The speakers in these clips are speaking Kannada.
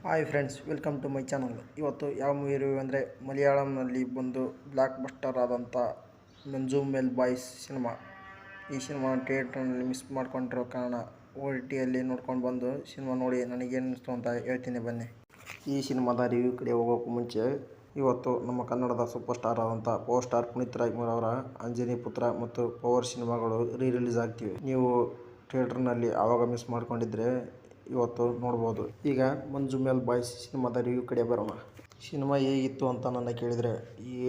Hi friends, welcome to my channel. ಇವತ್ತು ಯಾವ ಮೂವಿ ರಿವ್ಯೂ ಅಂದರೆ ಮಲಯಾಳಂನಲ್ಲಿ ಬಂದು ಬ್ಲಾಕ್ ಬಸ್ಟರ್ ಆದಂಥ ಮಂಜುಮೆಲ್ ಬಾಯ್ಸ್ ಸಿನಿಮಾ. ಈ ಸಿನಿಮಾ ಥಿಯೇಟ್ರ್ನಲ್ಲಿ ಮಿಸ್ ಮಾಡ್ಕೊಂಡಿರೋ ಕಾರಣ OTTಯಲ್ಲಿ ನೋಡ್ಕೊಂಡು ಬಂದು ಸಿನಿಮಾ ನೋಡಿ ನನಗೇನು ಅನ್ನಿಸ್ತು ಅಂತ ಹೇಳ್ತೀನಿ ಬನ್ನಿ. ಈ ಸಿನಿಮಾದ ರಿವ್ಯೂ ಕಡೆ ಹೋಗೋಕ್ಕೂ ಮುಂಚೆ ಇವತ್ತು ನಮ್ಮ ಕನ್ನಡದ ಸೂಪರ್ ಸ್ಟಾರ್ ಆದಂಥ ಪವರ್ ಸ್ಟಾರ್ ಪುನೀತ್ ರಾಜ್ಕುಮಾರ್ ಅವರ ಅಂಜನಿ ಪುತ್ರ ಮತ್ತು ಪವರ್ ಸಿನಿಮಾಗಳು ರಿಲೀಸ್ ಆಗ್ತಿವೆ. ನೀವು ಥಿಯೇಟ್ರ್ನಲ್ಲಿ ಆವಾಗ ಮಿಸ್ ಮಾಡ್ಕೊಂಡಿದ್ರೆ ಇವತ್ತು ನೋಡ್ಬೋದು. ಈಗ ಮಂಜುಮೆಲ್ ಬಾಯ್ಸ್ ಸಿನಿಮಾದ ರಿವ್ಯೂ ಕಡೆ ಬರೋಣ. ಸಿನಿಮಾ ಹೇಗಿತ್ತು ಅಂತ ನನ್ನ ಕೇಳಿದರೆ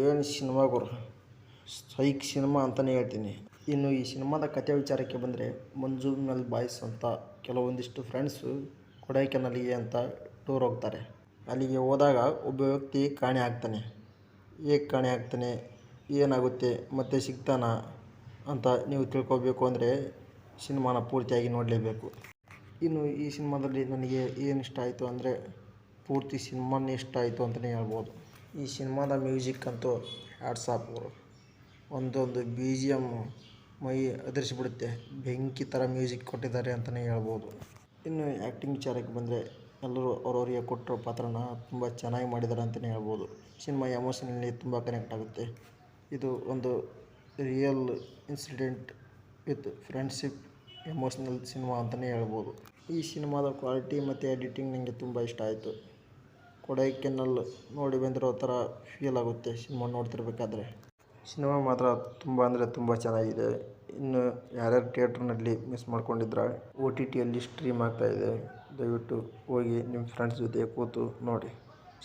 ಏನು ಸಿನಿಮಾ ಗುರು, ಸೈಕ್ ಸಿನಿಮಾ ಅಂತಲೇ ಹೇಳ್ತೀನಿ. ಇನ್ನು ಈ ಸಿನಿಮಾದ ಕಥೆ ವಿಚಾರಕ್ಕೆ ಬಂದರೆ, ಮಂಜುಮೆಲ್ ಬಾಯ್ಸ್ ಅಂತ ಕೆಲವೊಂದಿಷ್ಟು ಫ್ರೆಂಡ್ಸು ಕೊಡೈಕೆನಾಲಿಗೆ ಅಂತ ಟೂರ್ ಹೋಗ್ತಾರೆ. ಅಲ್ಲಿಗೆ ಹೋದಾಗ ಒಬ್ಬ ವ್ಯಕ್ತಿ ಕಾಣೆ ಆಗ್ತಾನೆ. ಹೇಗೆ ಕಾಣೆ ಆಗ್ತಾನೆ, ಏನಾಗುತ್ತೆ, ಮತ್ತೆ ಸಿಗ್ತಾನ ಅಂತ ನೀವು ತಿಳ್ಕೊಬೇಕು ಅಂದರೆ ಸಿನಿಮಾನ ಪೂರ್ತಿಯಾಗಿ ನೋಡಲೇಬೇಕು. ಇನ್ನು ಈ ಸಿನಿಮಾದಲ್ಲಿ ನನಗೆ ಏನು ಇಷ್ಟ ಆಯಿತು ಅಂದರೆ ಪೂರ್ತಿ ಸಿನಿಮಾನೇ ಇಷ್ಟ ಆಯಿತು ಅಂತಲೇ ಹೇಳ್ಬೋದು. ಈ ಸಿನಿಮಾದ ಮ್ಯೂಸಿಕ್ ಅಂತೂ ಹ್ಯಾಟ್ಸ್ ಆಫ್ ಗುರು. ಒಂದೊಂದು BGM ಮೈ ಅದಿರಿಸಿಬಿಡುತ್ತೆ. ಬೆಂಕಿ ಥರ ಮ್ಯೂಸಿಕ್ ಕೊಟ್ಟಿದ್ದಾರೆ ಅಂತಲೇ ಹೇಳ್ಬೋದು. ಇನ್ನು ಆ್ಯಕ್ಟಿಂಗ್ ವಿಚಾರಕ್ಕೆ ಬಂದರೆ ಎಲ್ಲರೂ ಅವರವರಿಗೆ ಕೊಟ್ಟಿರೋ ಪಾತ್ರನ ತುಂಬ ಚೆನ್ನಾಗಿ ಮಾಡಿದ್ದಾರೆ ಅಂತಲೇ ಹೇಳ್ಬೋದು. ಸಿನಿಮಾ ಎಮೋಷನಲ್ಲಿ ತುಂಬ ಕನೆಕ್ಟ್ ಆಗುತ್ತೆ. ಇದು ಒಂದು real incident with friendship emotional cinema ಅಂತಲೇ ಹೇಳ್ಬೋದು. ಈ ಸಿನಿಮಾದ ಕ್ವಾಲಿಟಿ ಮತ್ತು ಎಡಿಟಿಂಗ್ ನನಗೆ ತುಂಬ ಇಷ್ಟ ಆಯಿತು. ಕೊಡೈಕೆನಾಲ್ ನೋಡಿ ಬಂದಿರೋ ಥರ ಫೀಲ್ ಆಗುತ್ತೆ ಸಿನಿಮಾ ನೋಡ್ತಿರ್ಬೇಕಾದ್ರೆ. ಸಿನಿಮಾ ಮಾತ್ರ ತುಂಬ ಅಂದರೆ ತುಂಬ ಚೆನ್ನಾಗಿದೆ. ಇನ್ನು ಯಾರ್ಯಾರು ಥಿಯೇಟ್ರ್ನಲ್ಲಿ ಮಿಸ್ ಮಾಡ್ಕೊಂಡಿದ್ರೆ OTTಯಲ್ಲಿ ಸ್ಟ್ರೀಮ್ ಆಗ್ತಾಯಿದೆ. ದಯವಿಟ್ಟು ಹೋಗಿ ನಿಮ್ಮ ಫ್ರೆಂಡ್ಸ್ ಜೊತೆ ಕೂತು ನೋಡಿ.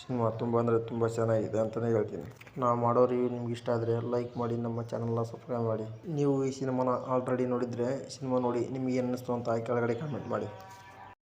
ಸಿನಿಮಾ ತುಂಬ ಅಂದರೆ ತುಂಬ ಚೆನ್ನಾಗಿದೆ ಅಂತಲೇ ಹೇಳ್ತೀನಿ. ನಾವು ಮಾಡೋ ರಿವ್ಯೂ ನಿಮ್ಗೆ ಇಷ್ಟ ಆದರೆ ಲೈಕ್ ಮಾಡಿ, ನಮ್ಮ ಚಾನಲ್ನ ಸಬ್ಸ್ಕ್ರೈಬ್ ಮಾಡಿ. ನೀವು ಈ ಸಿನಿಮಾನ ಆಲ್ರೆಡಿ ನೋಡಿದರೆ ಸಿನಿಮಾ ನೋಡಿ ನಿಮಗೆ ಅನ್ನಿಸ್ತು ಅಂತ ಕೆಳಗಡೆ ಕಮೆಂಟ್ ಮಾಡಿ.